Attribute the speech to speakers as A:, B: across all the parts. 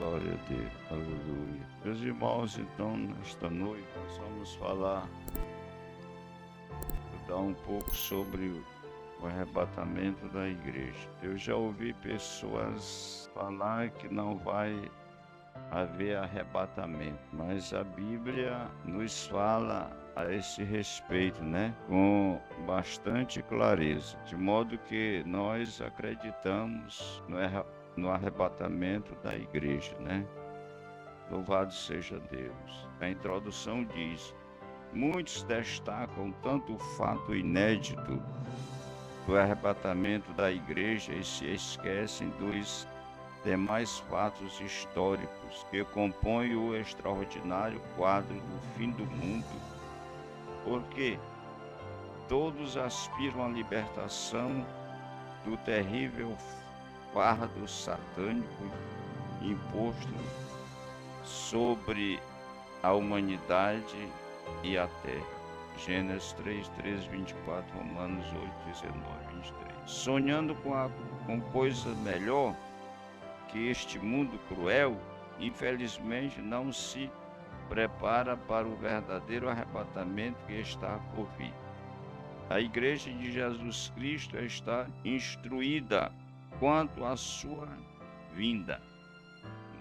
A: Glória a Deus, aleluia. Meus irmãos, então, nesta noite, nós vamos estudar um pouco sobre o arrebatamento da igreja. Eu já ouvi pessoas falar que não vai haver arrebatamento, mas a Bíblia nos fala a esse respeito, né? Com bastante clareza, de modo que nós acreditamos no arrebatamento da igreja, né? Louvado seja Deus. A introdução diz: muitos destacam tanto o fato inédito do arrebatamento da igreja e se esquecem dos demais fatos históricos que compõem o extraordinário quadro do fim do mundo, porque todos aspiram à libertação do terrível fardo satânico imposto sobre a humanidade e a terra. Gênesis 3, 13, 24, Romanos 8, 19, 23. Sonhando com coisa melhor que este mundo cruel, infelizmente não se prepara para o verdadeiro arrebatamento que está por vir. A Igreja de Jesus Cristo está instruída quanto à sua vinda.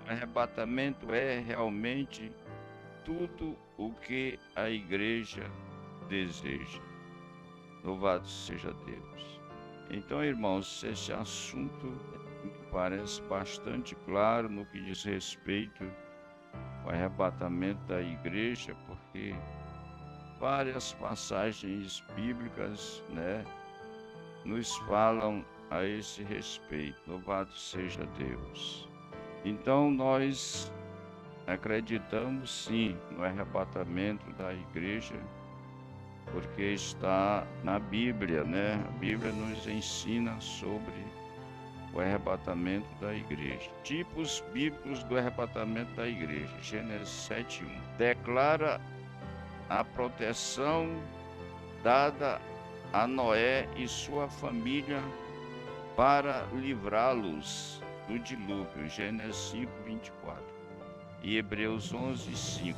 A: O arrebatamento é realmente tudo o que a Igreja deseja. Louvado seja Deus. Então, irmãos, esse assunto me parece bastante claro no que diz respeito ao arrebatamento da igreja, porque várias passagens bíblicas, né, nos falam a esse respeito. Louvado seja Deus. Então, nós acreditamos sim no arrebatamento da igreja, porque está na Bíblia, né? A Bíblia nos ensina sobre o arrebatamento da igreja. Tipos bíblicos do arrebatamento da igreja. Gênesis 7:1. Declara a proteção dada a Noé e sua família para livrá-los do dilúvio. Gênesis 5:24. E Hebreus 11:5.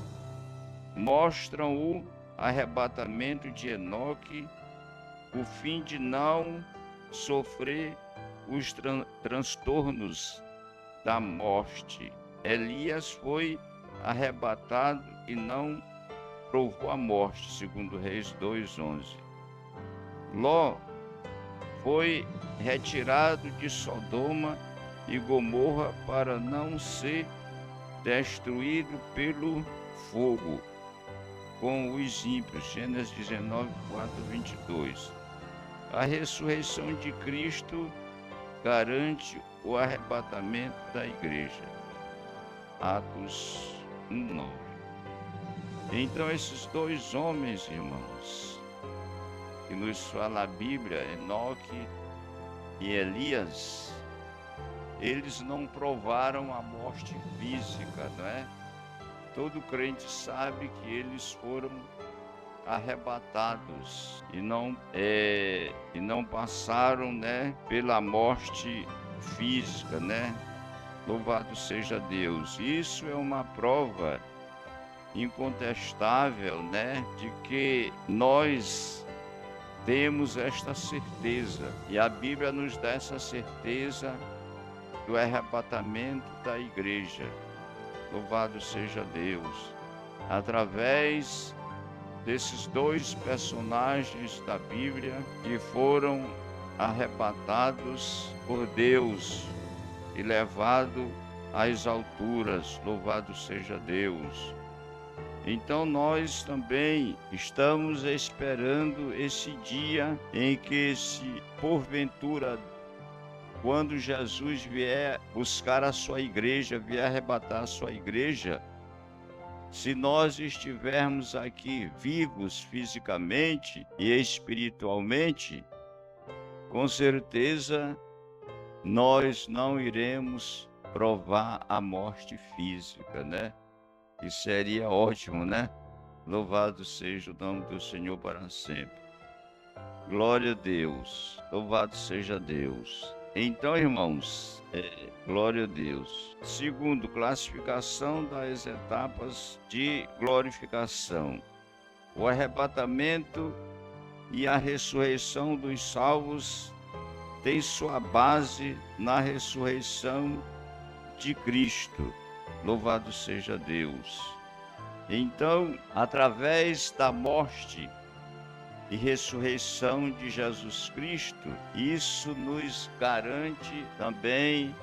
A: Mostram o arrebatamento de Enoque, o fim de não sofrer os transtornos da morte. Elias foi arrebatado e não provou a morte, segundo Reis 2:11. Ló foi retirado de Sodoma e Gomorra para não ser destruído pelo fogo com os ímpios. Gênesis 19:4-22. A ressurreição de Cristo garante o arrebatamento da igreja. Atos 1:9. Então, esses dois homens, irmãos, que nos fala a Bíblia, Enoque e Elias, eles não provaram a morte física, não é? Todo crente sabe que eles foram arrebatados e não passaram, né, pela morte física, né? Louvado seja Deus. Isso é uma prova incontestável, né, de que nós temos esta certeza, e a Bíblia nos dá essa certeza do arrebatamento da igreja. Louvado seja Deus. Através desses dois personagens da Bíblia que foram arrebatados por Deus e levados às alturas. Louvado seja Deus. Então nós também estamos esperando esse dia em que, se porventura, quando Jesus vier buscar a sua igreja, vier arrebatar a sua igreja, se nós estivermos aqui vivos fisicamente e espiritualmente, com certeza nós não iremos provar a morte física, né? E seria ótimo, né? Louvado seja o nome do Senhor para sempre. Glória a Deus. Louvado seja Deus. Então, irmãos, glória a Deus. Segundo, classificação das etapas de glorificação. O arrebatamento e a ressurreição dos salvos tem sua base na ressurreição de Cristo. Louvado seja Deus. Então, através da morte e ressurreição de Jesus Cristo, isso nos garante também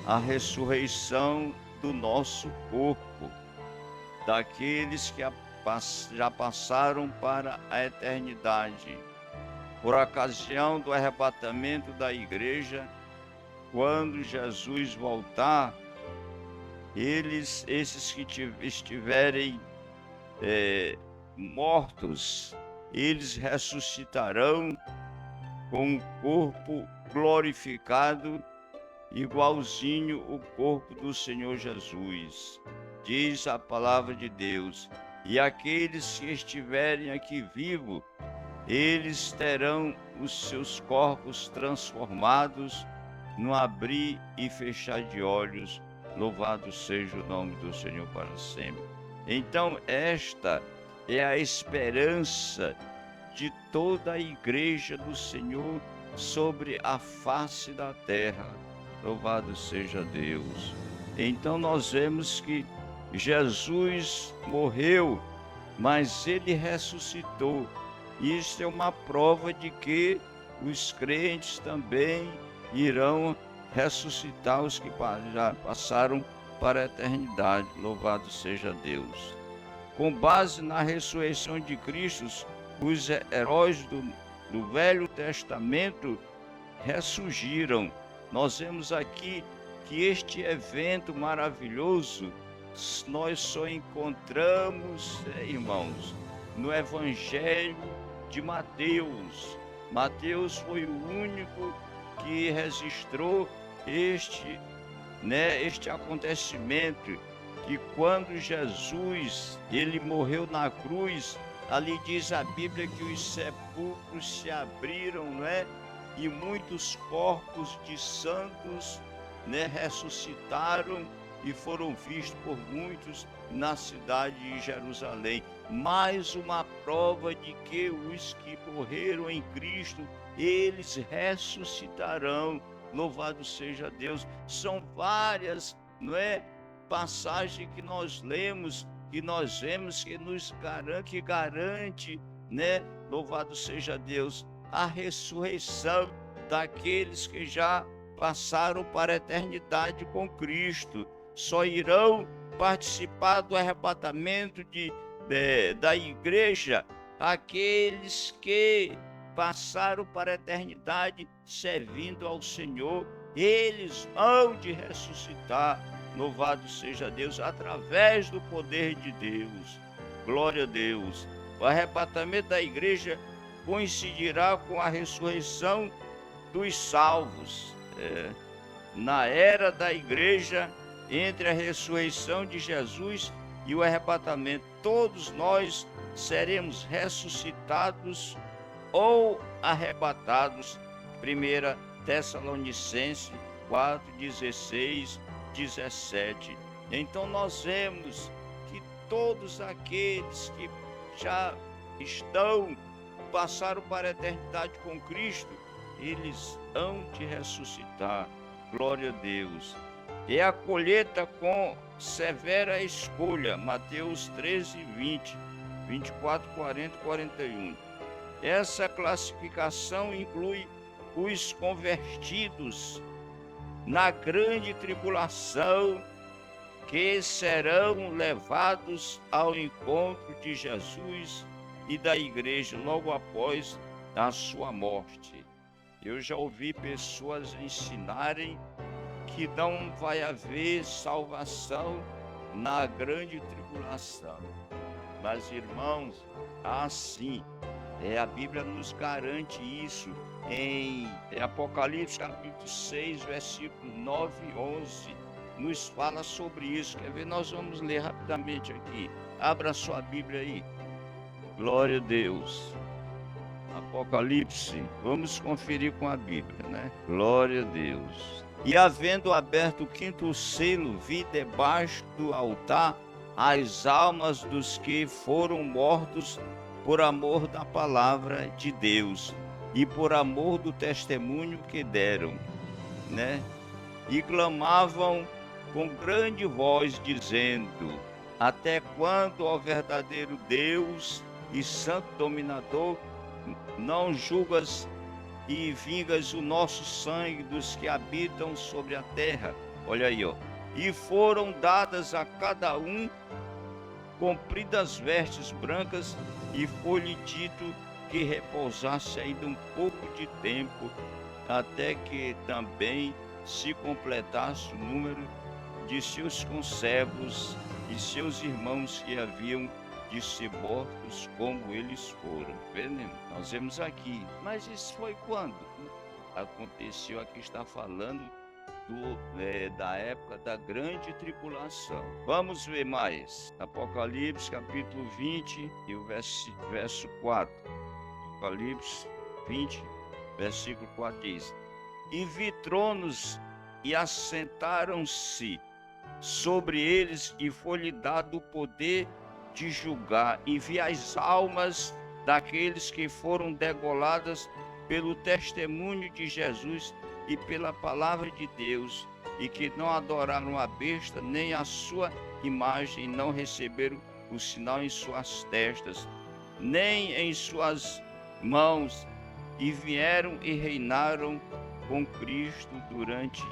A: a ressurreição do nosso corpo, daqueles que já passaram para a eternidade. Por ocasião do arrebatamento da igreja, quando Jesus voltar, esses que estiverem mortos, eles ressuscitarão com um corpo glorificado, igualzinho o corpo do Senhor Jesus. Diz a palavra de Deus: e aqueles que estiverem aqui vivos, eles terão os seus corpos transformados no abrir e fechar de olhos. Louvado seja o nome do Senhor para sempre. Então, esta é a esperança de toda a igreja do Senhor sobre a face da terra. Louvado seja Deus. Então nós vemos que Jesus morreu, mas ele ressuscitou. Isso é uma prova de que os crentes também irão ressuscitar, os que já passaram para a eternidade. Louvado seja Deus. Com base na ressurreição de Cristo, os heróis do Velho Testamento ressurgiram. Nós vemos aqui que este evento maravilhoso nós só encontramos, irmãos, no Evangelho de Mateus. Mateus foi o único que registrou este acontecimento, que quando Jesus ele morreu na cruz, ali diz a Bíblia que os sepulcros se abriram, e muitos corpos de santos, ressuscitaram e foram vistos por muitos na cidade de Jerusalém. Mais uma prova de que os que morreram em Cristo, eles ressuscitarão. Louvado seja Deus. São várias, passagens que nós lemos, que nós vemos que garante, louvado seja Deus, a ressurreição daqueles que já passaram para a eternidade com Cristo. Só irão participar do arrebatamento da igreja aqueles que passaram para a eternidade servindo ao Senhor. Eles hão de ressuscitar. Louvado seja Deus, através do poder de Deus. Glória a Deus. O arrebatamento da igreja coincidirá com a ressurreição dos salvos. Na era da igreja, entre a ressurreição de Jesus e o arrebatamento, todos nós seremos ressuscitados ou arrebatados. 1 Tessalonicenses 4:16, 17. Então nós vemos que todos aqueles que já passaram para a eternidade com Cristo, eles hão de ressuscitar. Glória a Deus. É a colheita com severa escolha. Mateus 13:20, 24, 40, 41. Essa classificação inclui os convertidos na grande tribulação, que serão levados ao encontro de Jesus e da igreja logo após a sua morte. Eu já ouvi pessoas ensinarem que não vai haver salvação na grande tribulação. Mas, irmãos, assim, a Bíblia nos garante isso em Apocalipse capítulo 6, versículos 9 e 11. Nos fala sobre isso. Quer ver? Nós vamos ler rapidamente aqui. Abra sua Bíblia aí. Glória a Deus. Apocalipse, vamos conferir com a Bíblia, né? Glória a Deus. E havendo aberto o quinto selo, vi debaixo do altar as almas dos que foram mortos por amor da palavra de Deus e por amor do testemunho que deram, né? E clamavam com grande voz, dizendo: Até quando, ó verdadeiro Deus e santo dominador, não julgas e vingas o nosso sangue dos que habitam sobre a terra? Olha aí, ó. E foram dadas a cada um compridas vestes brancas, e foi-lhe dito que repousasse ainda um pouco de tempo, até que também se completasse o número de seus conservos e seus irmãos que haviam de ser mortos como eles foram. Vendo? Nós vemos aqui. Mas isso foi quando? Aconteceu, aqui está falando da época da grande tribulação. Vamos ver mais. Apocalipse capítulo 20 e o verso 4. Apocalipse 20, versículo 4 diz: E vi tronos, e assentaram-se sobre eles, e foi-lhe dado o poder de julgar. E vi as almas daqueles que foram degoladas pelo testemunho de Jesus e pela palavra de Deus, e que não adoraram a besta, nem a sua imagem, e não receberam o sinal em suas testas, nem em suas mãos, e vieram e reinaram com Cristo durante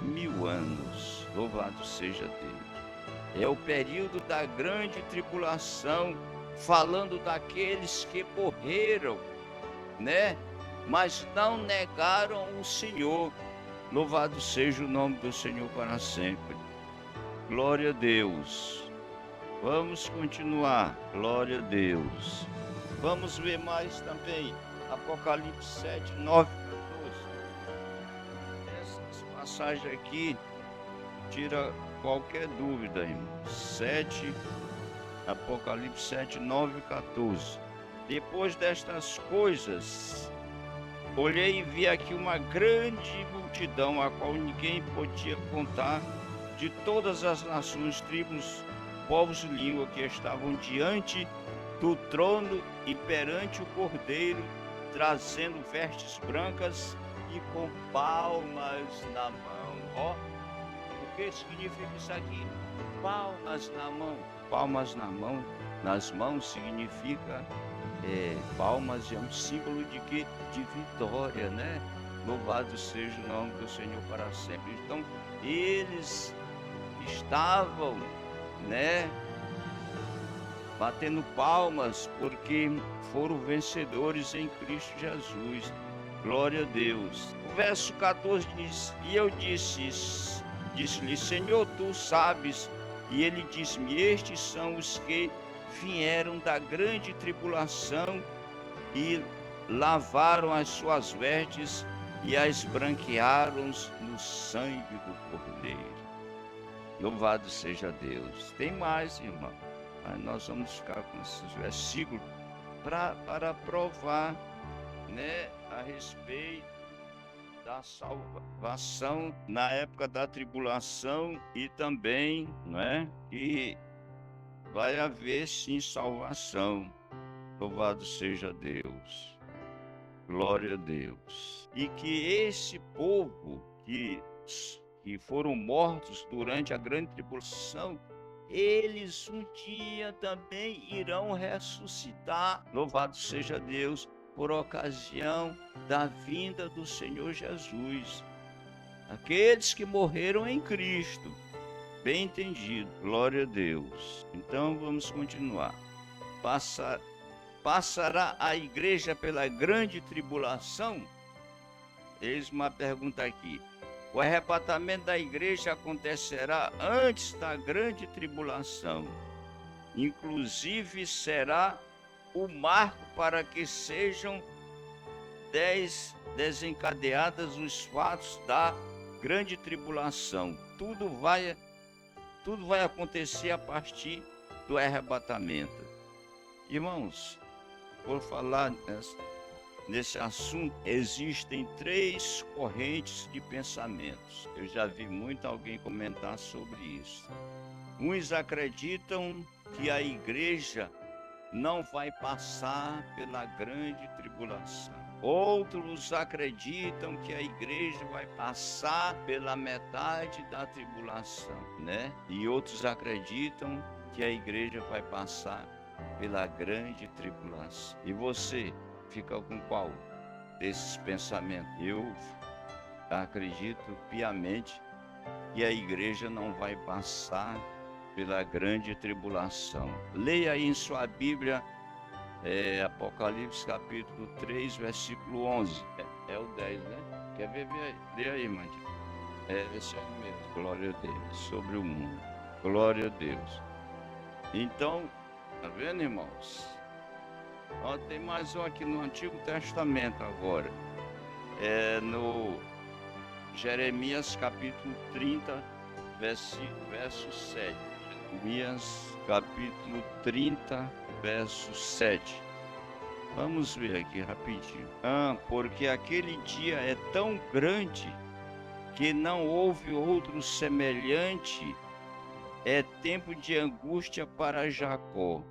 A: 1000 anos. Louvado seja Deus. É o período da grande tribulação, falando daqueles que morreram, né? Mas não negaram o Senhor. Louvado seja o nome do Senhor para sempre. Glória a Deus. Vamos continuar. Glória a Deus. Vamos ver mais também. Apocalipse 7, 9, 14. Essa passagem aqui tira qualquer dúvida, irmão. 7, Apocalipse 7, 9 e 14. Depois destas coisas, olhei e vi aqui uma grande multidão, a qual ninguém podia contar, de todas as nações, tribos, povos e línguas, que estavam diante do trono e perante o Cordeiro, trazendo vestes brancas e com palmas na mão. Ó, o que significa isso aqui? Palmas na mão. Palmas na mão, nas mãos significa palmas, é um símbolo de quê? De vitória, né? Louvado seja o nome do Senhor para sempre. Então, eles estavam, né, batendo palmas, porque foram vencedores em Cristo Jesus. Glória a Deus. O verso 14 diz: E eu disse-lhe, Senhor, tu sabes. E ele disse-me: Estes são os que vieram da grande tribulação e lavaram as suas vestes e as branquearam no sangue do Cordeiro. Louvado seja Deus. Tem mais, irmão, mas nós vamos ficar com esses versículos para provar, né, a respeito da salvação na época da tribulação, e também, não é, que vai haver sim salvação. Louvado seja Deus. Glória a Deus. E que esse povo que foram mortos durante a grande tribulação, eles um dia também irão ressuscitar. Louvado seja Deus, por ocasião da vinda do Senhor Jesus. Aqueles que morreram em Cristo. Bem entendido, glória a Deus. Então vamos continuar. Passará a igreja pela grande tribulação? Eis uma pergunta aqui. O arrebatamento da igreja acontecerá antes da grande tribulação. Inclusive será o marco para que sejam desencadeadas os fatos da grande tribulação. Tudo vai acontecer a partir do arrebatamento. Irmãos, por falar nesse assunto, existem 3 correntes de pensamentos. Eu já vi muito alguém comentar sobre isso. Uns acreditam que a igreja não vai passar pela grande tribulação. Outros acreditam que a igreja vai passar pela metade da tribulação, né? E outros acreditam que a igreja vai passar pela grande tribulação. E você fica com qual desses pensamentos? Eu acredito piamente que a igreja não vai passar pela grande tribulação. Leia aí em sua Bíblia, Apocalipse capítulo 3, versículo 11. É o 10, né? Quer ver? Lê aí, mãe. Esse é o mesmo. Glória a Deus. Sobre o mundo. Glória a Deus. Então, tá vendo, irmãos? Ó, tem mais um aqui no Antigo Testamento agora. No Jeremias capítulo 30, verso 7. Jeremias capítulo 30, verso 7. Vamos ver aqui rapidinho. Porque aquele dia é tão grande que não houve outro semelhante. É tempo de angústia para Jacó.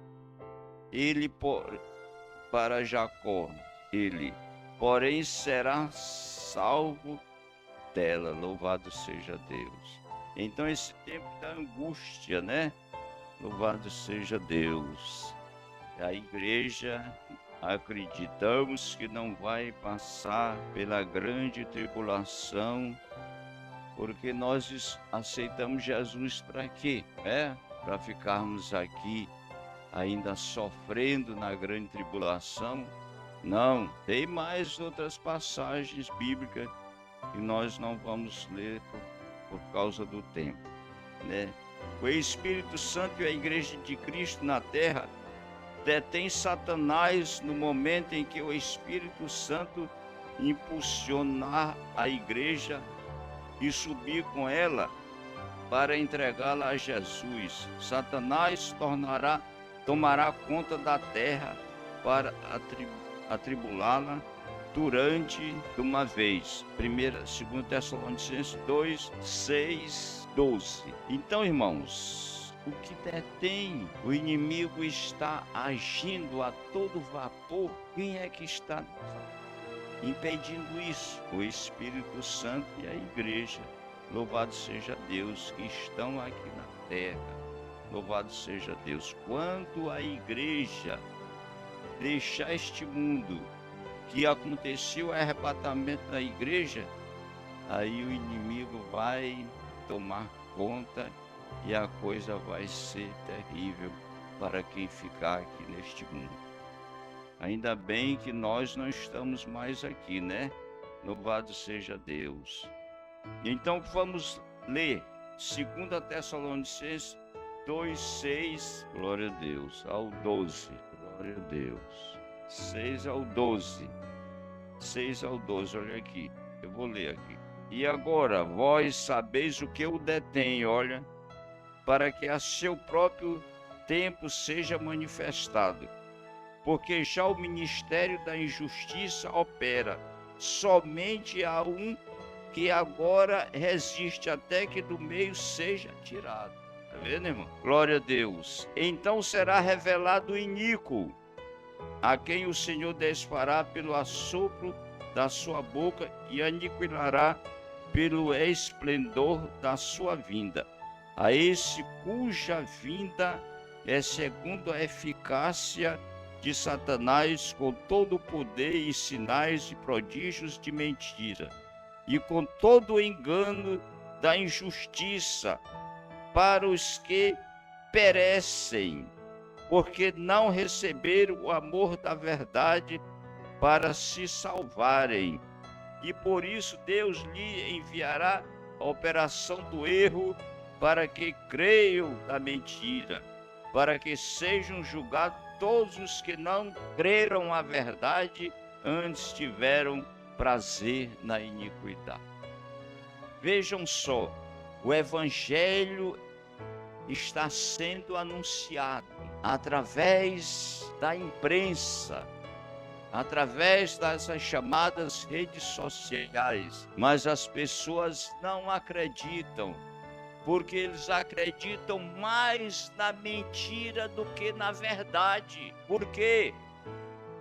A: Porém, será salvo dela. Louvado seja Deus. Então, esse tempo da angústia, né? Louvado seja Deus. A igreja, acreditamos que não vai passar pela grande tribulação, porque nós aceitamos Jesus para quê? Para ficarmos aqui ainda sofrendo na grande tribulação? Não, tem mais outras passagens bíblicas que nós não vamos ler por causa do tempo, né? O Espírito Santo e a Igreja de Cristo na terra detém Satanás no momento em que o Espírito Santo impulsionar a igreja e subir com ela para entregá-la a Jesus. Satanás tomará conta da terra para atribulá-la durante uma vez. 2 Tessalonicenses 2, 6, 12. Então, irmãos, o que detém? O inimigo está agindo a todo vapor. Quem é que está impedindo isso? O Espírito Santo e a igreja. Louvado seja Deus, que estão aqui na terra. Louvado seja Deus. Quando a igreja deixar este mundo, que aconteceu o arrebatamento da igreja, aí o inimigo vai tomar conta e a coisa vai ser terrível para quem ficar aqui neste mundo. Ainda bem que nós não estamos mais aqui, né? Louvado seja Deus. Então vamos ler 2 Tessalonicenses 2, 6, glória a Deus, ao 12, glória a Deus, 6 ao 12, 6 ao 12, olha aqui, eu vou ler aqui. E agora, vós sabeis o que o detém, olha, para que a seu próprio tempo seja manifestado, porque já o ministério da injustiça opera, somente há um que agora resiste até que do meio seja tirado. Tá vendo, irmão? Glória a Deus. Então será revelado o iníquo, a quem o Senhor desfará pelo assopro da sua boca e aniquilará pelo esplendor da sua vinda. A esse cuja vinda é segundo a eficácia de Satanás, com todo o poder e sinais e prodígios de mentira, e com todo o engano da injustiça para os que perecem, porque não receberam o amor da verdade para se salvarem. E por isso Deus lhe enviará a operação do erro, para que creiam na mentira, para que sejam julgados todos os que não creram a verdade, antes tiveram prazer na iniquidade. Vejam só, o evangelho está sendo anunciado através da imprensa, através dessas chamadas redes sociais, mas as pessoas não acreditam, porque eles acreditam mais na mentira do que na verdade. Por quê?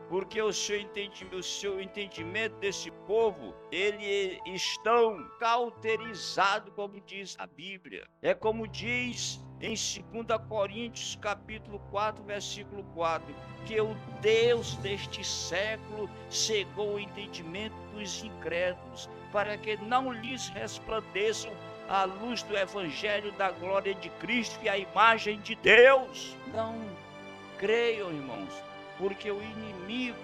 A: Porque o seu entendimento desse povo, eles estão cauterizados, como diz a Bíblia. É como diz em 2 Coríntios, capítulo 4, versículo 4, que o Deus deste século cegou o entendimento dos incrédulos, para que não lhes resplandeçam a luz do Evangelho da glória de Cristo e a imagem de Deus. Não creiam, irmãos, porque o inimigo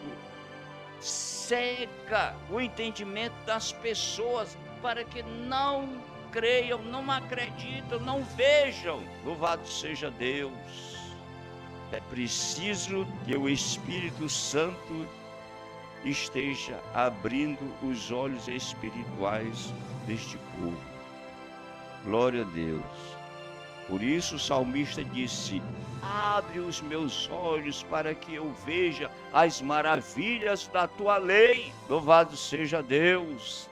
A: cega o entendimento das pessoas para que não creiam, não acreditam, não vejam. Louvado seja Deus. É preciso que o Espírito Santo esteja abrindo os olhos espirituais deste povo. Glória a Deus. Por isso o salmista disse: abre os meus olhos para que eu veja as maravilhas da tua lei. Louvado seja Deus.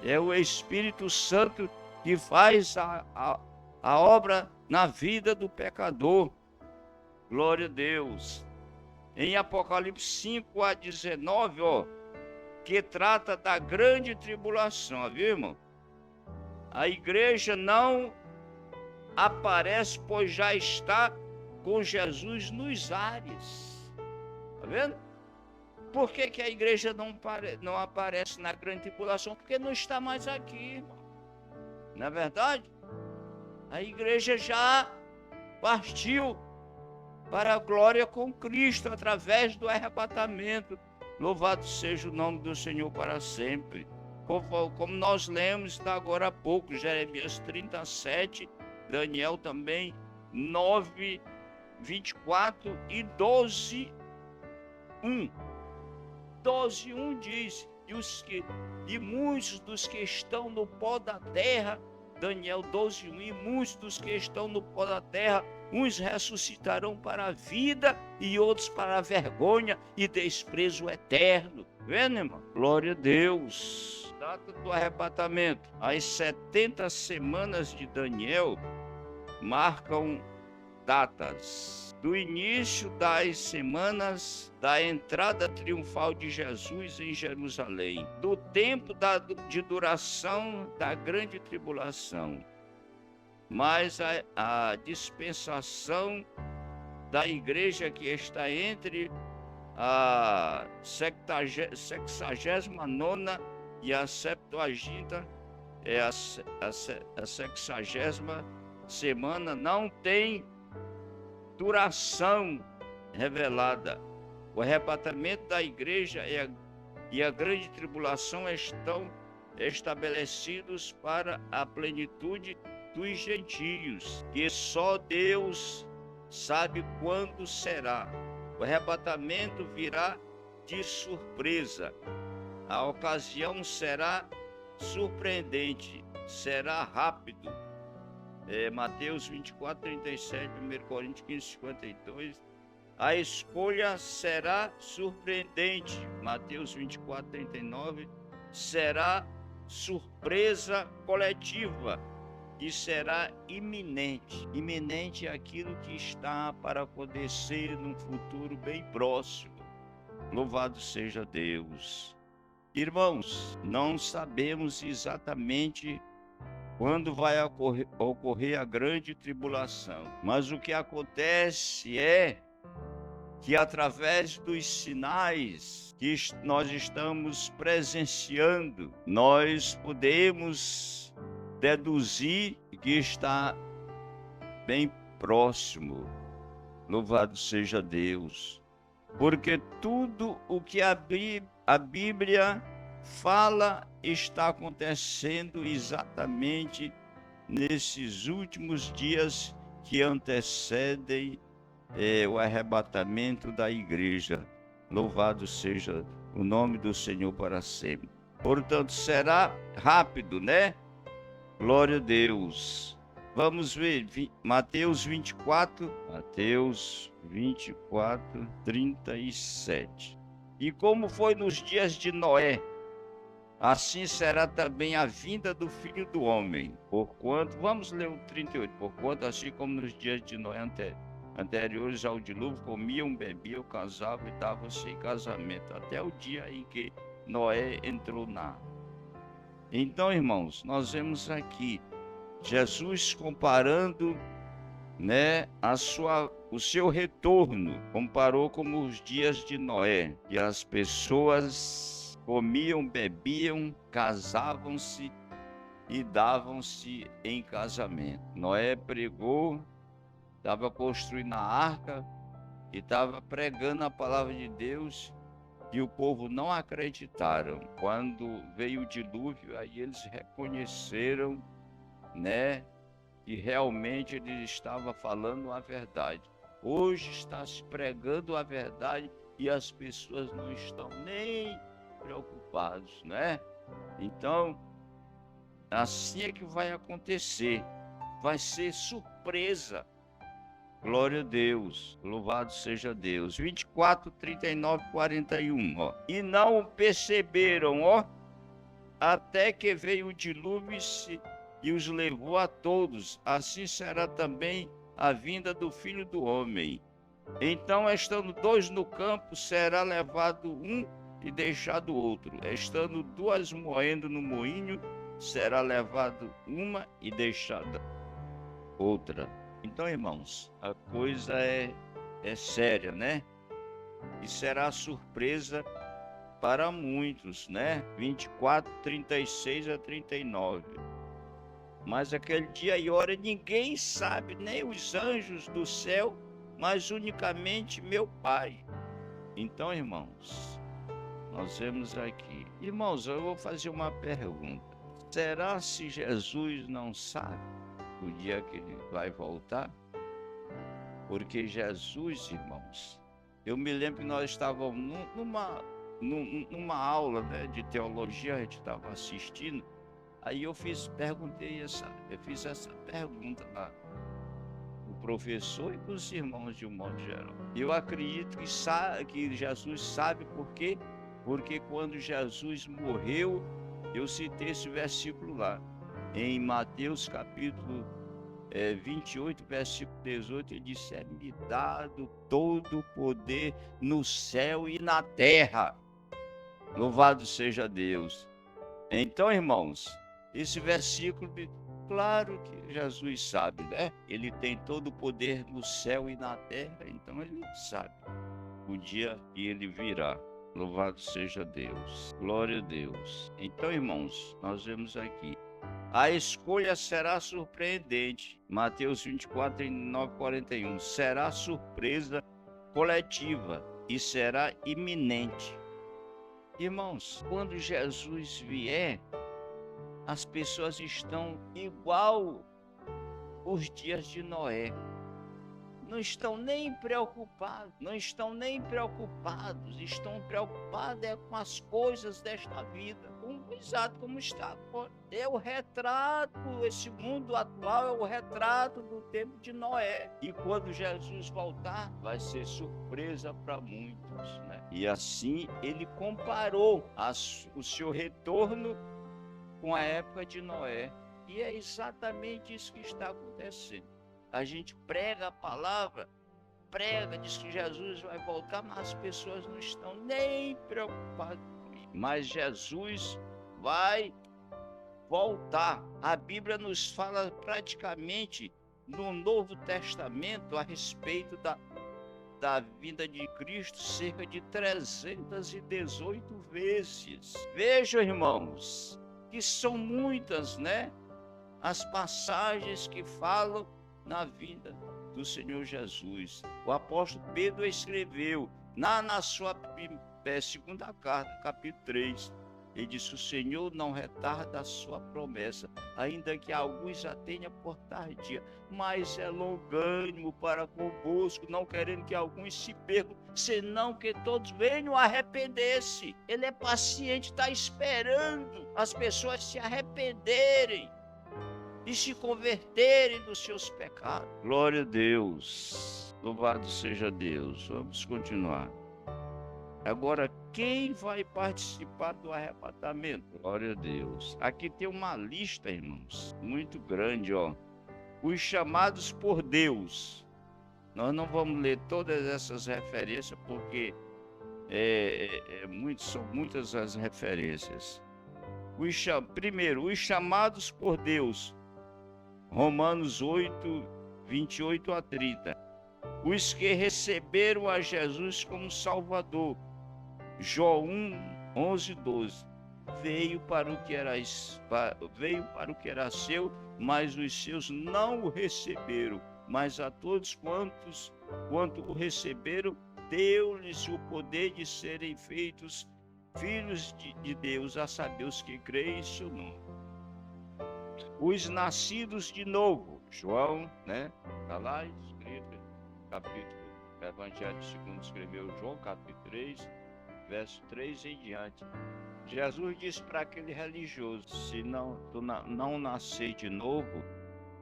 A: É o Espírito Santo que faz a obra na vida do pecador. Glória a Deus. Em Apocalipse 5 a 19, que trata da grande tribulação, viu, irmão? A igreja não aparece, pois já está com Jesus nos ares. Tá vendo? Por que a igreja não aparece na grande tribulação? Porque não está mais aqui, irmão. Não é verdade? A igreja já partiu para a glória com Cristo através do arrebatamento. Louvado seja o nome do Senhor para sempre. Como nós lemos agora há pouco, Jeremias 37, Daniel também 9, 24 e 12, 1. 12, 1 diz: e muitos dos que estão no pó da terra, Daniel 12, 1, e muitos dos que estão no pó da terra, uns ressuscitarão para a vida e outros para a vergonha e desprezo eterno. Vendo, irmão? Glória a Deus. Data do arrebatamento. As 70 semanas de Daniel marcam datas do início das semanas da entrada triunfal de Jesus em Jerusalém, do tempo de duração da grande tribulação, mas a dispensação da igreja que está entre a 69ª e a 70ª, a 60ª semana, não tem duração revelada. O arrebatamento da igreja e a grande tribulação estão estabelecidos para a plenitude dos gentios, que só Deus sabe quando será. O arrebatamento virá de surpresa. A ocasião será surpreendente, será rápido. Mateus 24, 37, 1 Coríntios 15, 52. A escolha será surpreendente. Mateus 24, 39. Será surpresa coletiva e será iminente. Iminente é aquilo que está para acontecer num futuro bem próximo. Louvado seja Deus. Irmãos, não sabemos exatamente quando vai ocorrer a grande tribulação, mas o que acontece é que através dos sinais que nós estamos presenciando, nós podemos deduzir que está bem próximo. Louvado seja Deus, porque tudo o que a Bíblia fala está acontecendo exatamente nesses últimos dias que antecedem o arrebatamento da igreja. Louvado seja o nome do Senhor para sempre. Portanto, será rápido, né? Glória a Deus. Vamos ver Mateus 24, 37. E como foi nos dias de Noé, assim será também a vinda do Filho do Homem. Porquanto, vamos ler o 38. Porquanto, assim como nos dias de Noé anteriores ao dilúvio, comiam, bebiam, casavam e davam-se em casamento, até o dia em que Noé entrou na arca. Então, irmãos, nós vemos aqui Jesus comparando, né, o seu retorno, comparou como os dias de Noé, que as pessoas comiam, bebiam, casavam-se e davam-se em casamento. Noé pregou, estava construindo a arca e estava pregando a palavra de Deus, e o povo não acreditaram. Quando veio o dilúvio, aí eles reconheceram, né, que realmente ele estava falando a verdade. Hoje está se pregando a verdade e as pessoas não estão nem preocupadas, né? Então, assim é que vai acontecer. Vai ser surpresa. Glória a Deus, louvado seja Deus. 24, 39, 41, ó. E não perceberam, ó, até que veio o dilúvio e os levou a todos. Assim será também a vinda do Filho do Homem. Então, estando dois no campo, será levado um e deixado outro. Estando duas moendo no moinho, será levado uma e deixada outra. Então, irmãos, a coisa é séria, né? E será surpresa para muitos, né? 24, 36 a 39. Mas aquele dia e hora ninguém sabe, nem os anjos do céu, mas unicamente meu Pai. Então, irmãos, nós vemos aqui. Irmãos, eu vou fazer uma pergunta. Será se Jesus não sabe o dia que ele vai voltar? Porque Jesus, irmãos, eu me lembro que nós estávamos numa aula, né, de teologia, a gente estava assistindo, aí eu fiz essa pergunta lá, o professor e para os irmãos de um modo geral. Eu acredito que Jesus sabe por quê? Porque quando Jesus morreu, eu citei esse versículo lá, em Mateus capítulo 28, versículo 18, ele disse: é-me dado todo o poder no céu e na terra. Louvado seja Deus. Então, irmãos, esse versículo, claro que Jesus sabe, né? Ele tem todo o poder no céu e na terra, então ele sabe o dia que ele virá. Louvado seja Deus. Glória a Deus. Então, irmãos, nós vemos aqui. A escolha será surpreendente. Mateus 24, 39, 41. Será surpresa coletiva e será iminente. Irmãos, quando Jesus vier, as pessoas estão igual os dias de Noé. Não estão nem preocupados, estão preocupados com as coisas desta vida, exato como está agora. É o retrato, esse mundo atual é o retrato do tempo de Noé. E quando Jesus voltar, vai ser surpresa para muitos, né? E assim ele comparou o seu retorno com a época de Noé. E é exatamente isso que está acontecendo. A gente prega a palavra, diz que Jesus vai voltar, mas as pessoas não estão nem preocupadas com isso. Mas Jesus vai voltar. A Bíblia nos fala praticamente no Novo Testamento a respeito da vinda de Cristo cerca de 318 vezes. Vejam, irmãos, que são muitas, né? As passagens que falam na vida do Senhor Jesus. O apóstolo Pedro escreveu na sua segunda carta, capítulo 3, ele disse: o Senhor não retarda a sua promessa, ainda que alguns a tenha por tardia, mas é longânimo para convosco, não querendo que alguns se percam, senão que todos venham a arrepender-se. Ele é paciente, está esperando as pessoas se arrependerem e se converterem dos seus pecados. Glória a Deus. Louvado seja Deus. Vamos continuar. Agora, quem vai participar do arrebatamento? Glória a Deus. Aqui tem uma lista, irmãos, muito grande, ó. Os chamados por Deus. Nós não vamos ler todas essas referências, porque são muitas as referências. Primeiro, os chamados por Deus. Romanos 8, 28 a 30. Os que receberam a Jesus como Salvador. João 1, 11, 12. Veio para o que era seu, mas os seus não o receberam. Mas a todos quanto o receberam, deu-lhes o poder de serem feitos filhos de Deus, a saber, os que creem em seu nome. Os nascidos de novo. João, né? Está lá escrito, capítulo, Evangelho segundo escreveu João, capítulo 3, verso 3 em diante. Jesus disse para aquele religioso: se não nascer de novo,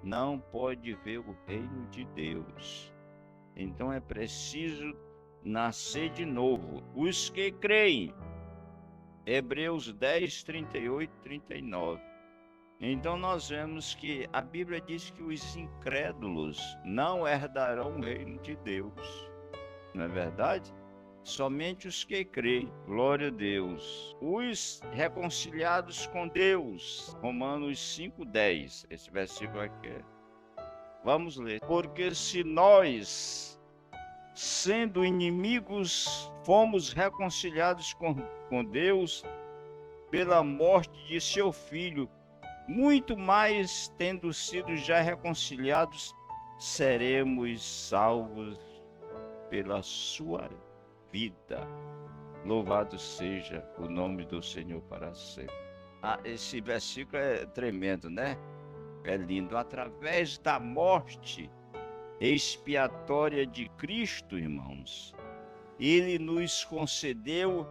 A: não pode ver o reino de Deus. Então é preciso nascer de novo. Os que creem, Hebreus 10, 38, 39. Então nós vemos que a Bíblia diz que os incrédulos não herdarão o reino de Deus. Não é verdade? Somente os que creem. Glória a Deus. Os reconciliados com Deus. Romanos 5:10. Esse versículo aqui. Vamos ler. Porque se nós, sendo inimigos, fomos reconciliados com Deus pela morte de seu Filho, muito mais, tendo sido já reconciliados, seremos salvos pela sua vida. Louvado seja o nome do Senhor para sempre. Esse versículo é tremendo, né? É lindo. Através da morte expiatória de Cristo, irmãos, Ele nos concedeu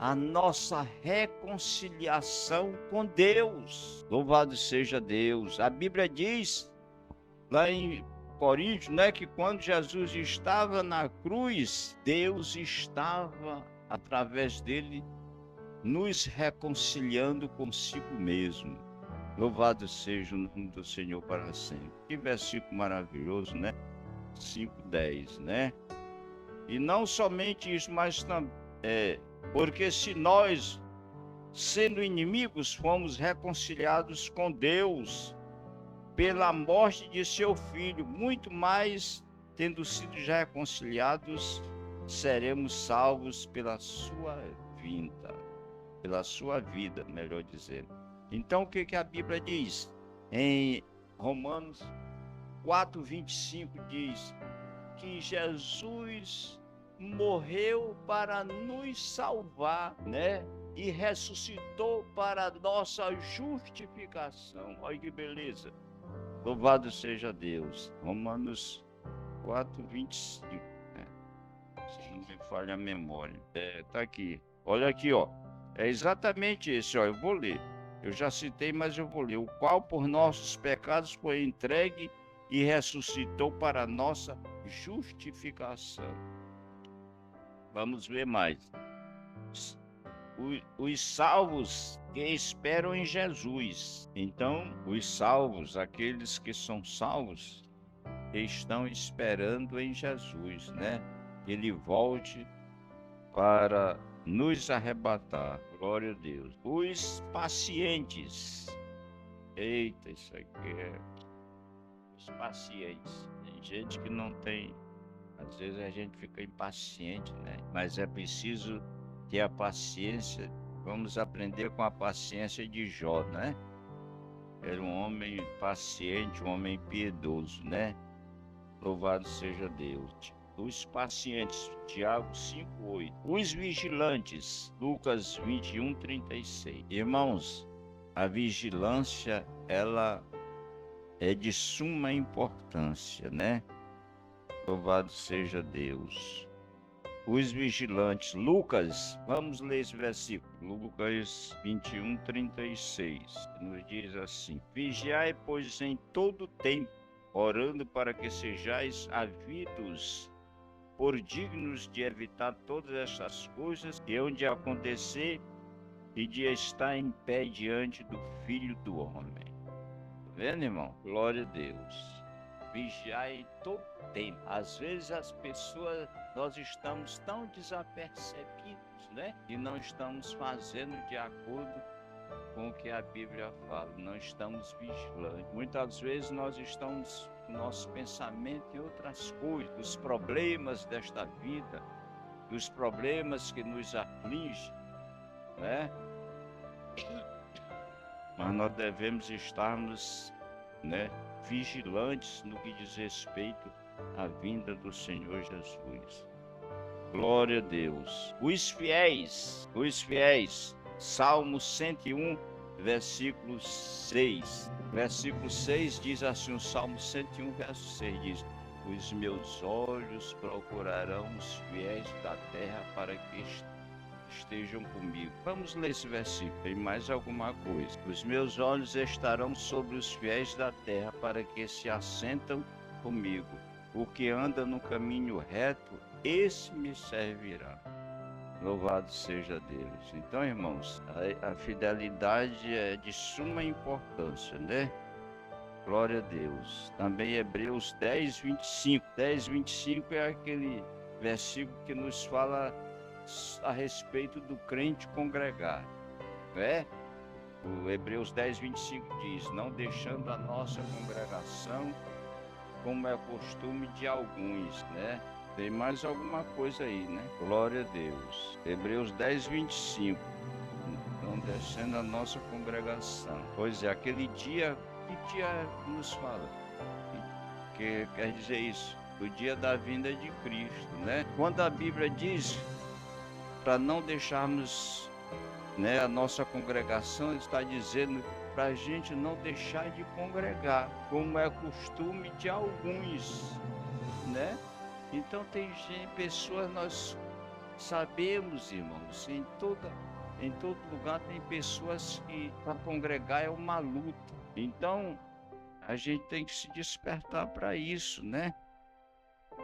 A: a nossa reconciliação com Deus. Louvado seja Deus. A Bíblia diz lá em Coríntios, né, que quando Jesus estava na cruz, Deus estava, através dele, nos reconciliando consigo mesmo. Louvado seja o nome do Senhor para sempre. Que versículo maravilhoso, né? 5:10, né? E não somente isso, mas também porque se nós, sendo inimigos, fomos reconciliados com Deus pela morte de seu Filho, muito mais, tendo sido já reconciliados, seremos salvos pela sua vinda, pela sua vida, melhor dizendo. Então, o que a Bíblia diz? Em Romanos 4:25 diz que Jesus morreu para nos salvar, né? E ressuscitou para nossa justificação. Olha que beleza. Louvado seja Deus. Romanos 4:25. Né? Se não me falha a memória. Tá aqui. Olha aqui, ó. É exatamente esse, ó. Eu vou ler. Eu já citei, mas eu vou ler. O qual por nossos pecados foi entregue e ressuscitou para nossa justificação. Vamos ver mais. Os salvos que esperam em Jesus. Então, os salvos, aqueles que são salvos, estão esperando em Jesus, né? Que Ele volte para nos arrebatar. Glória a Deus. Os pacientes. Eita, isso aqui é... Os pacientes. Tem gente que não tem... Às vezes a gente fica impaciente, né? Mas é preciso ter a paciência. Vamos aprender com a paciência de Jó, né? Era um homem paciente, um homem piedoso, né? Louvado seja Deus. Os pacientes, Tiago 5:8. Os vigilantes, Lucas 21:36. Irmãos, a vigilância, ela é de suma importância, né? Louvado seja Deus. Os vigilantes, Lucas, vamos ler esse versículo, Lucas 21:36, nos diz assim: vigiai, pois, em todo tempo, orando para que sejais havidos por dignos de evitar todas estas coisas que hão de acontecer e de estar em pé diante do Filho do Homem. Tá vendo, irmão? Glória a Deus. Vigiai em todo tempo. Às vezes as pessoas, nós estamos tão desapercebidos, né? E não estamos fazendo de acordo com o que a Bíblia fala. Não estamos vigilantes. Muitas vezes nós estamos com nosso pensamento em outras coisas, dos problemas desta vida, dos problemas que nos afligem, né? Mas nós devemos estarmos, né, vigilantes no que diz respeito à vinda do Senhor Jesus. Glória a Deus. Os fiéis, Salmo 101, versículo 6. Versículo 6 diz assim, o Salmo 101, verso 6 diz: os meus olhos procurarão os fiéis da terra para que estejam comigo. Vamos ler esse versículo. Tem mais alguma coisa. Os meus olhos estarão sobre os fiéis da terra para que se assentam comigo. O que anda no caminho reto, esse me servirá. Louvado seja Deus. Então, irmãos, a fidelidade é de suma importância, né? Glória a Deus. Também Hebreus 10, 25. 10, 25 é aquele versículo que nos fala a respeito do crente congregar, né? O Hebreus 10, 25 diz: não deixando a nossa congregação, como é costume de alguns, né? Tem mais alguma coisa aí, né? Glória a Deus. Hebreus 10, 25. Não deixando a nossa congregação. Pois é, aquele dia, que dia nos fala? Que quer dizer isso? O dia da vinda de Cristo, né? Quando a Bíblia diz para não deixarmos, né, a nossa congregação, está dizendo para a gente não deixar de congregar, como é costume de alguns, né? Então tem pessoas, nós sabemos, irmãos, em todo lugar tem pessoas que para congregar é uma luta. Então a gente tem que se despertar para isso, né?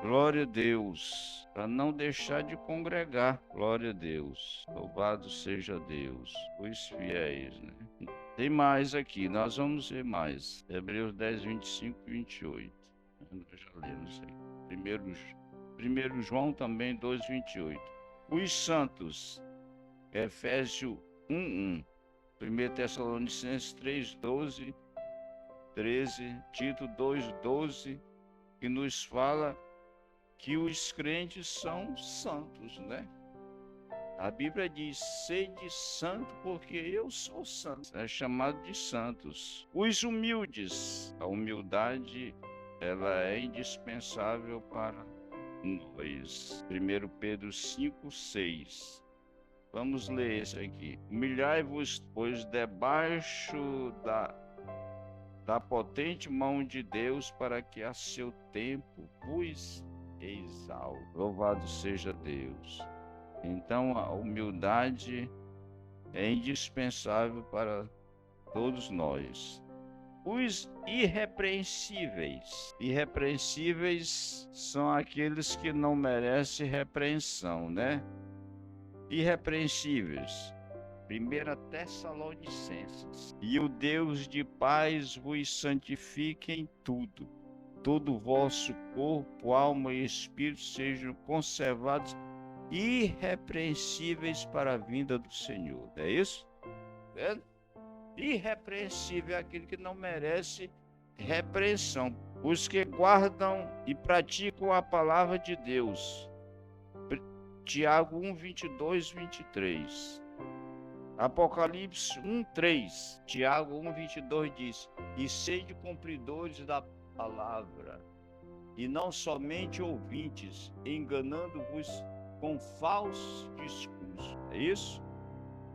A: Glória a Deus, para não deixar de congregar. Glória a Deus, louvado seja Deus, os fiéis, né? Tem mais aqui, nós vamos ver mais. Hebreus 10, 25 e 28. Nós já lemos isso aí. Primeiro João também 2, 28. Os santos, Efésios 1, 1. 1 Tessalonicenses 3, 12, 13. Tito 2, 12, que nos fala que os crentes são santos, né? A Bíblia diz: sede santo, porque eu sou santo. É chamado de santos. Os humildes, a humildade, ela é indispensável para nós. 1 Pedro 5, 6. Vamos ler esse aqui. Humilhai-vos, pois, debaixo da potente mão de Deus, para que a seu tempo vos exalte. Louvado seja Deus. Então, a humildade é indispensável para todos nós. Os irrepreensíveis. Irrepreensíveis são aqueles que não merecem repreensão, né? Irrepreensíveis. 1 Tessalonicenses. E o Deus de paz vos santifique em tudo. Todo o vosso corpo, alma e espírito sejam conservados irrepreensíveis para a vinda do Senhor. É isso? É? Irrepreensível é aquele que não merece repreensão. Os que guardam e praticam a palavra de Deus. Tiago 1, 22, 23. Apocalipse 1, 3. Tiago 1, 22 diz: e sede cumpridores da palavra, e não somente ouvintes, enganando-vos com falsos discursos. É isso?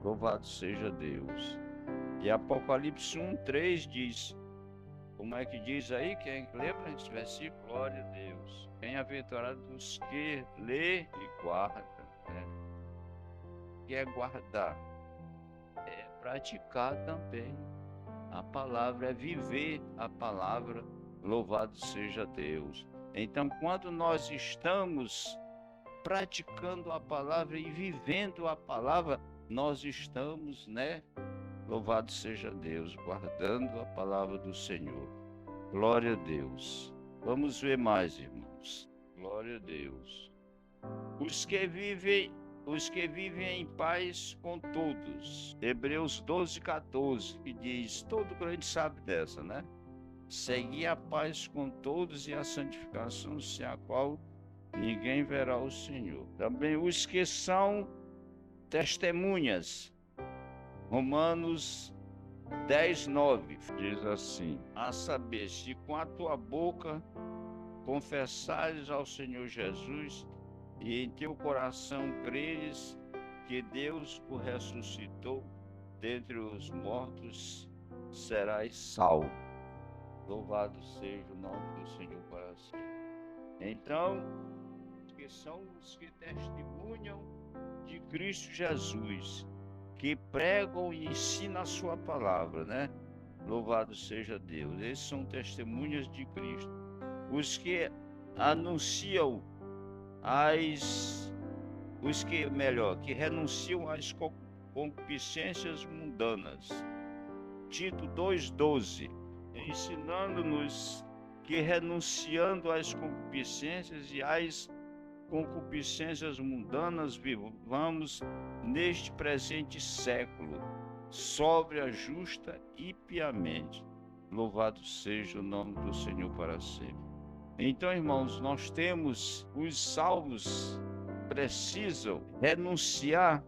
A: Louvado seja Deus. E Apocalipse 1, 3 diz: como é que diz aí? Quem lembra esse versículo? Glória a Deus. Bem-aventurados os que lê e guarda, né? Que é guardar, é praticar também a palavra, é viver a palavra. Louvado seja Deus. Então, quando nós estamos praticando a palavra e vivendo a palavra, nós estamos, né? Louvado seja Deus, guardando a palavra do Senhor. Glória a Deus. Vamos ver mais, irmãos. Glória a Deus. Os que vivem em paz com todos. Hebreus 12:14, que diz, todo crente sabe dessa, né? Segui a paz com todos e a santificação, sem a qual ninguém verá o Senhor. Também os que são testemunhas. Romanos 10:9 diz assim: a saber, se com a tua boca confessares ao Senhor Jesus e em teu coração creres que Deus o ressuscitou dentre os mortos, serás salvo. Louvado seja o nome do Senhor para sempre. Então, que são os que testemunham de Cristo Jesus, que pregam e ensinam a sua palavra, né? Louvado seja Deus. Esses são testemunhas de Cristo. Os que anunciam que renunciam às concupiscências mundanas. Tito 2:12, ensinando-nos que renunciando às concupiscências e às concupiscências mundanas vivamos neste presente século, sóbria, justa e piamente. Louvado seja o nome do Senhor para sempre. Então, irmãos, nós temos os salvos precisam renunciar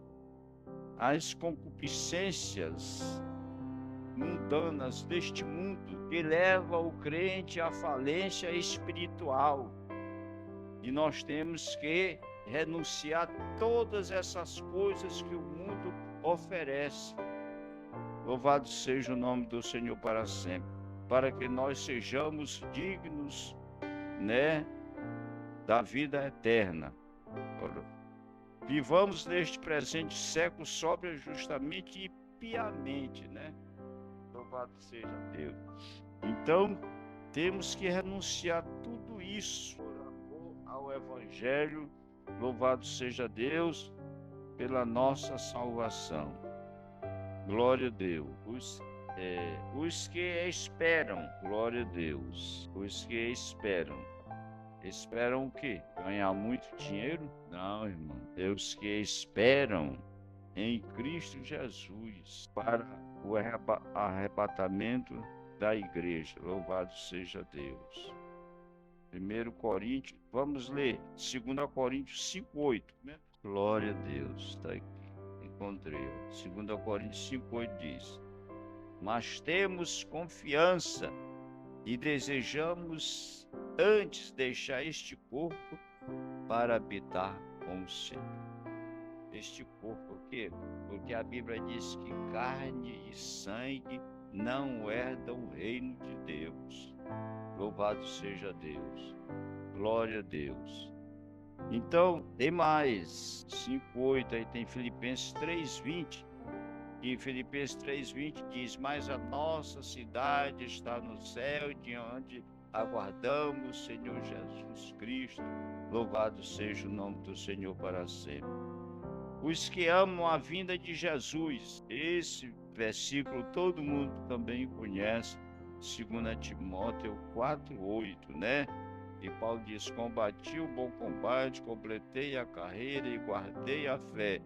A: às concupiscências mundanas deste mundo que leva o crente à falência espiritual. E nós temos que renunciar a todas essas coisas que o mundo oferece. Louvado seja o nome do Senhor para sempre, para que nós sejamos dignos, né, da vida eterna. Vivamos neste presente século sóbria, justamente e piamente, né? Louvado seja Deus. Então, temos que renunciar tudo isso por amor ao Evangelho. Louvado seja Deus pela nossa salvação. Glória a Deus. Os que esperam, glória a Deus. Os que esperam. Esperam o quê? Ganhar muito dinheiro? Não, irmão. É os que esperam em Cristo Jesus para o arrebatamento da igreja. Louvado seja Deus. 1 Coríntios, vamos ler 2 Coríntios 5:8. Glória a Deus. Está aqui. Encontrei. 2 Coríntios 5:8 diz: mas temos confiança e desejamos antes deixar este corpo para habitar com o Senhor. Este corpo aqui, porque a Bíblia diz que carne e sangue não herdam o reino de Deus. Louvado seja Deus. Glória a Deus. Então, tem mais. 5:8, aí tem Filipenses 3:20. E Filipenses 3:20 diz: mas a nossa cidade está no céu, de onde aguardamos o Senhor Jesus Cristo. Louvado seja o nome do Senhor para sempre. Os que amam a vinda de Jesus. Esse versículo todo mundo também conhece, 2 Timóteo 4:8, né? E Paulo diz: combati o bom combate, completei a carreira e guardei a fé.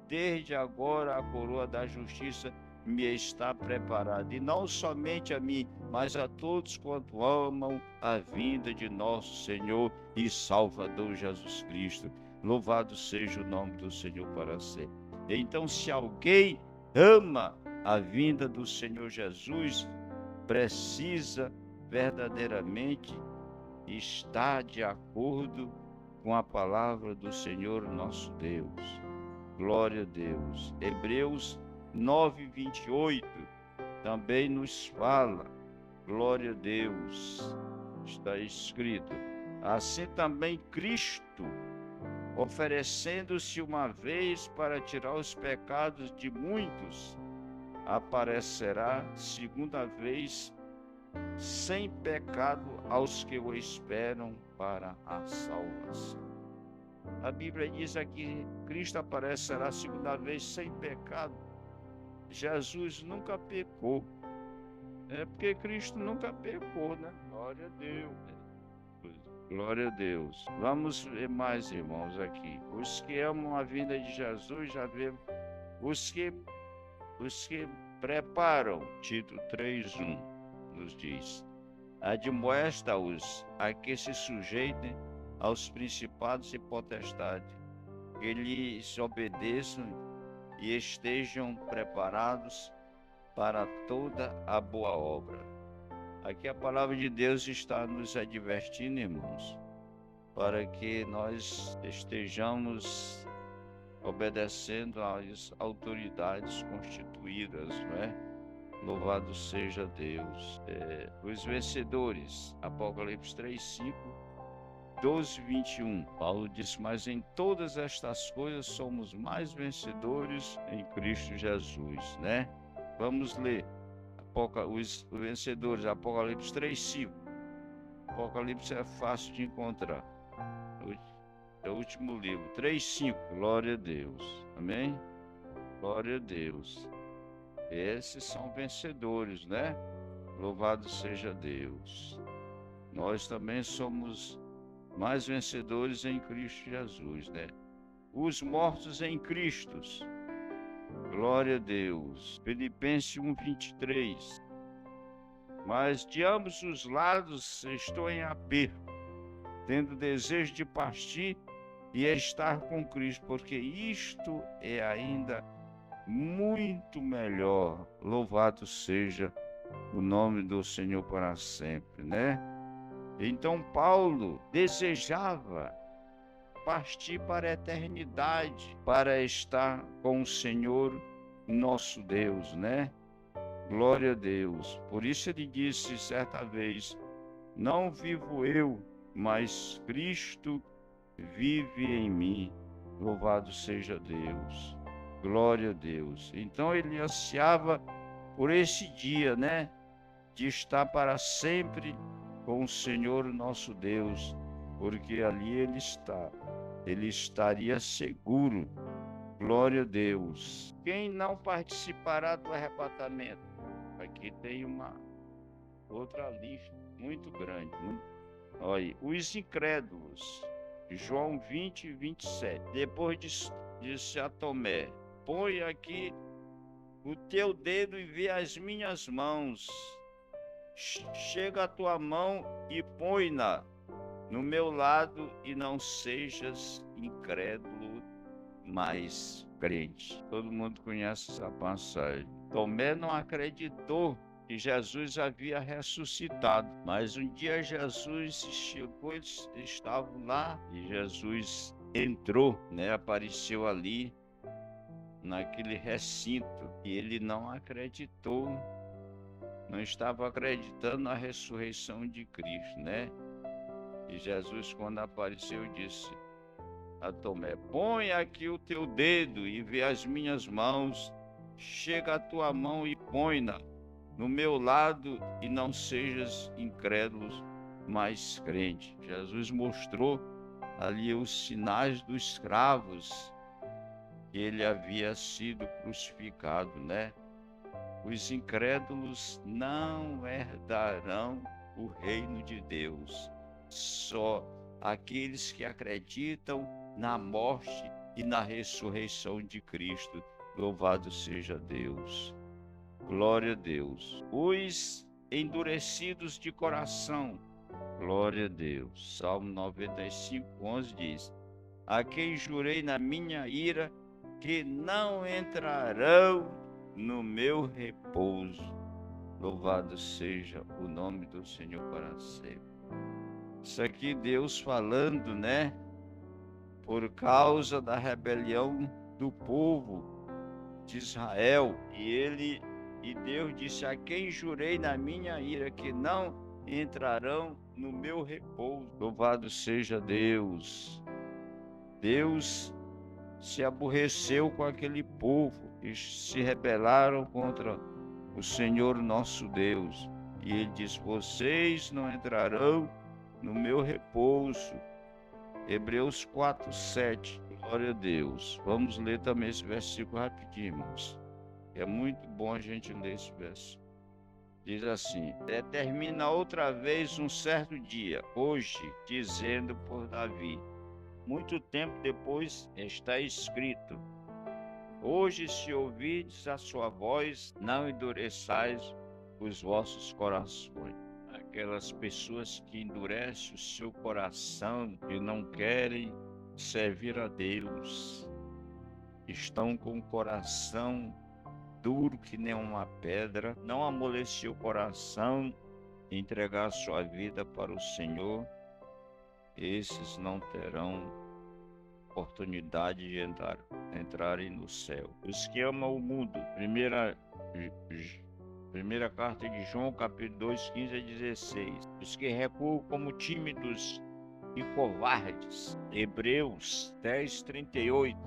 A: Desde agora a coroa da justiça me está preparada, e não somente a mim, mas a todos quanto amam a vinda de nosso Senhor e Salvador Jesus Cristo. Louvado seja o nome do Senhor para sempre. Então, se alguém ama a vinda do Senhor Jesus, precisa verdadeiramente estar de acordo com a palavra do Senhor nosso Deus. Glória a Deus. Hebreus 9:28 também nos fala, glória a Deus, está escrito: assim também Cristo, oferecendo-se uma vez para tirar os pecados de muitos, aparecerá segunda vez sem pecado aos que o esperam para a salvação. A Bíblia diz aqui, Cristo aparecerá a segunda vez sem pecado. Jesus nunca pecou. É porque Cristo nunca pecou, né? Glória a Deus. Glória a Deus. Vamos ver mais, irmãos, aqui. Os que amam a vinda de Jesus, já vemos. Os que preparam, Tito 3:1 nos diz, admoesta-os a que se sujeitem aos principados e potestades, que lhes obedeçam e estejam preparados para toda a boa obra. Aqui a palavra de Deus está nos advertindo, irmãos, para que nós estejamos obedecendo às autoridades constituídas, não é? Louvado seja Deus. Os vencedores, Apocalipse 3:5, 12, 21. Paulo diz, mas em todas estas coisas somos mais vencedores em Cristo Jesus, né? Vamos ler os vencedores, Apocalipse 3:5. Apocalipse é fácil de encontrar. É o último livro, 3:5. Glória a Deus. Amém? Glória a Deus. Esses são vencedores, né? Louvado seja Deus. Nós também somos mais vencedores em Cristo Jesus, né? Os mortos em Cristo. Glória a Deus. Filipenses 1:23. Mas de ambos os lados estou em aperto, tendo desejo de partir e estar com Cristo, porque isto é ainda muito melhor. Louvado seja o nome do Senhor para sempre, né? Então Paulo desejava partir para a eternidade, para estar com o Senhor nosso Deus, né? Glória a Deus. Por isso ele disse certa vez, não vivo eu, mas Cristo vive em mim. Louvado seja Deus. Glória a Deus. Então ele ansiava por esse dia, né? De estar para sempre com o Senhor nosso Deus, porque ali ele está. Ele estaria seguro. Glória a Deus. Quem não participará do arrebatamento? Aqui tem uma outra lista muito grande. Olha, os incrédulos. João 20:27. Depois disse a Tomé, põe aqui o teu dedo e vê as minhas mãos. Chega a tua mão e põe-na no meu lado e não sejas incrédulo, mas crente. Todo mundo conhece essa passagem. Tomé não acreditou que Jesus havia ressuscitado, mas um dia Jesus chegou, eles estavam lá e Jesus entrou, né? Apareceu ali naquele recinto e ele não acreditou, não estava acreditando na ressurreição de Cristo, né? E Jesus, quando apareceu, disse a Tomé, põe aqui o teu dedo e vê as minhas mãos, chega a tua mão e põe-na no meu lado e não sejas incrédulo, mas crente. Jesus mostrou ali os sinais dos escravos que ele havia sido crucificado, né? Os incrédulos não herdarão o reino de Deus. Só aqueles que acreditam na morte e na ressurreição de Cristo. Louvado seja Deus. Glória a Deus. Os endurecidos de coração. Glória a Deus. Salmo 95:11 diz, a quem jurei na minha ira que não entrarão no meu repouso. Louvado seja o nome do Senhor para sempre. Isso aqui Deus falando, né? Por causa da rebelião do povo de Israel. E Deus disse, a quem jurei na minha ira que não entrarão no meu repouso. Louvado seja Deus. Deus se aborreceu com aquele povo e se rebelaram contra o Senhor nosso Deus. E ele diz, vocês não entrarão no meu repouso. Hebreus 4:7. Glória a Deus. Vamos ler também esse versículo rapidinho, irmãos. É muito bom a gente ler esse verso. Diz assim: determina outra vez um certo dia, hoje, dizendo por Davi. Muito tempo depois está escrito: hoje, se ouvides a sua voz, não endureçais os vossos corações. Aquelas pessoas que endurecem o seu coração e não querem servir a Deus, estão com o coração duro que nem uma pedra, não amoleceu o coração, entregar sua vida para o Senhor, esses não terão oportunidade de entrarem no céu. Os que amam o mundo, primeira carta de João, capítulo 2, 15 a 16. Os que recuam como tímidos e covardes. Hebreus 10, 38.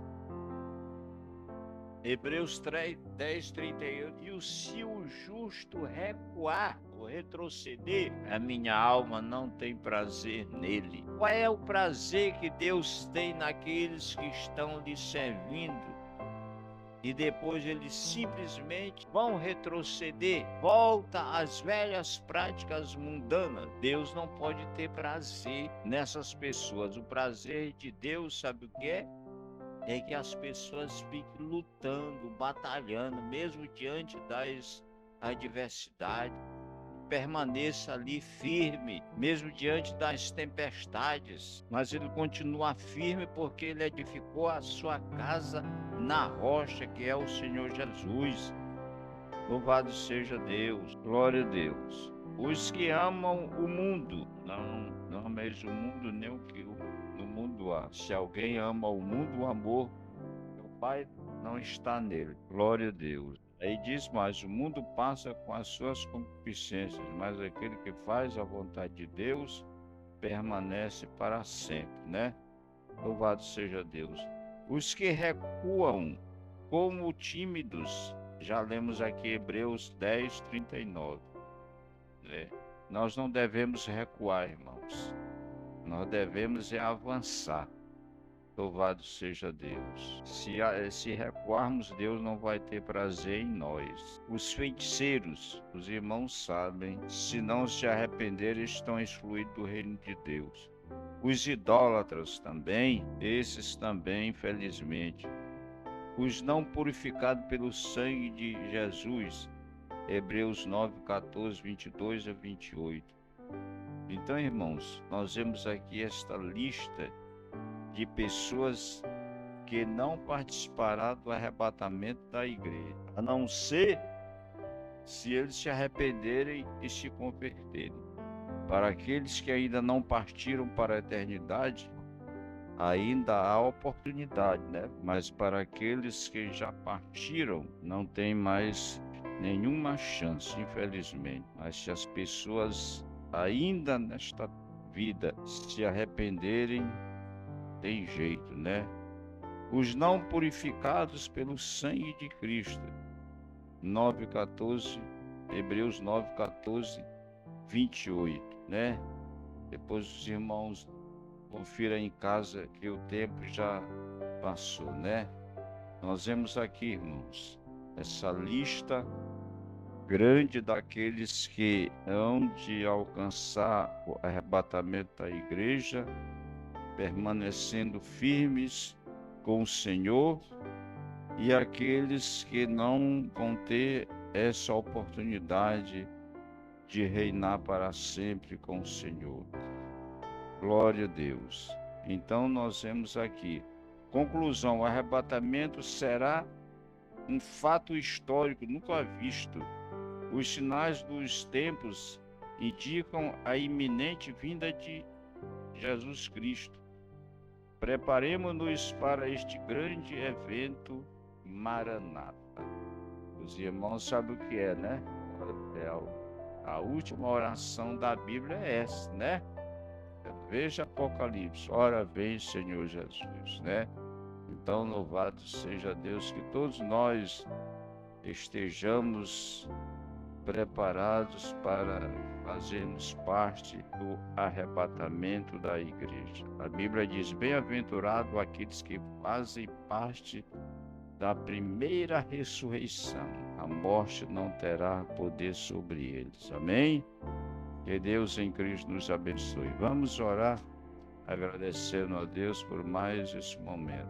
A: Hebreus 3, 10, 38. E se o justo recuar ou retroceder, a minha alma não tem prazer nele. Qual é o prazer que Deus tem naqueles que estão lhe servindo? E depois eles simplesmente vão retroceder, volta às velhas práticas mundanas. Deus não pode ter prazer nessas pessoas. O prazer de Deus, sabe o que é? É que as pessoas fiquem lutando, batalhando, mesmo diante das adversidades. Permaneça ali firme, mesmo diante das tempestades, mas ele continua firme porque ele edificou a sua casa na rocha, que é o Senhor Jesus. Louvado seja Deus, glória a Deus. Os que amam o mundo, não ameis o mundo, nem o que no mundo há. Se alguém ama o mundo, o amor do Pai não está nele. Glória a Deus. Aí diz mais: o mundo passa com as suas concupiscências, mas aquele que faz a vontade de Deus permanece para sempre, né? Louvado seja Deus. Os que recuam como tímidos, já lemos aqui Hebreus 10, 39. Né? Nós não devemos recuar, irmãos. Nós devemos avançar. Louvado seja Deus. Se recuarmos, Deus não vai ter prazer em nós. Os feiticeiros, os irmãos sabem, se não se arrependerem, estão excluídos do reino de Deus. Os idólatras também, esses também, infelizmente. Os não purificados pelo sangue de Jesus, Hebreus 9, 14, 22 a 28. Então, irmãos, nós vemos aqui esta lista de pessoas que não participarão do arrebatamento da igreja, a não ser se eles se arrependerem e se converterem. Para aqueles que ainda não partiram para a eternidade, ainda há oportunidade, né? Mas para aqueles que já partiram, não tem mais nenhuma chance, infelizmente. Mas se as pessoas ainda nesta vida se arrependerem, tem jeito, né? Os não purificados pelo sangue de Cristo. 9:14, Hebreus 9:14, 28, né? Depois os irmãos confiram em casa que o tempo já passou, né? Nós vemos aqui, irmãos, essa lista grande daqueles que hão de alcançar o arrebatamento da igreja, permanecendo firmes com o Senhor, e aqueles que não vão ter essa oportunidade de reinar para sempre com o Senhor. Glória a Deus. Então nós vemos aqui, conclusão: o arrebatamento será um fato histórico nunca visto. Os sinais dos tempos indicam a iminente vinda de Jesus Cristo. Preparemo-nos para este grande evento Maranata. Os irmãos sabem o que é, né? A última oração da Bíblia é essa, né? Veja Apocalipse, ora vem Senhor Jesus, né? Então louvado seja Deus, que todos nós estejamos preparados para fazermos parte do arrebatamento da igreja. A Bíblia diz: bem-aventurado aqueles que fazem parte da primeira ressurreição. A morte não terá poder sobre eles. Amém? Que Deus em Cristo nos abençoe. Vamos orar agradecendo a Deus por mais esse momento.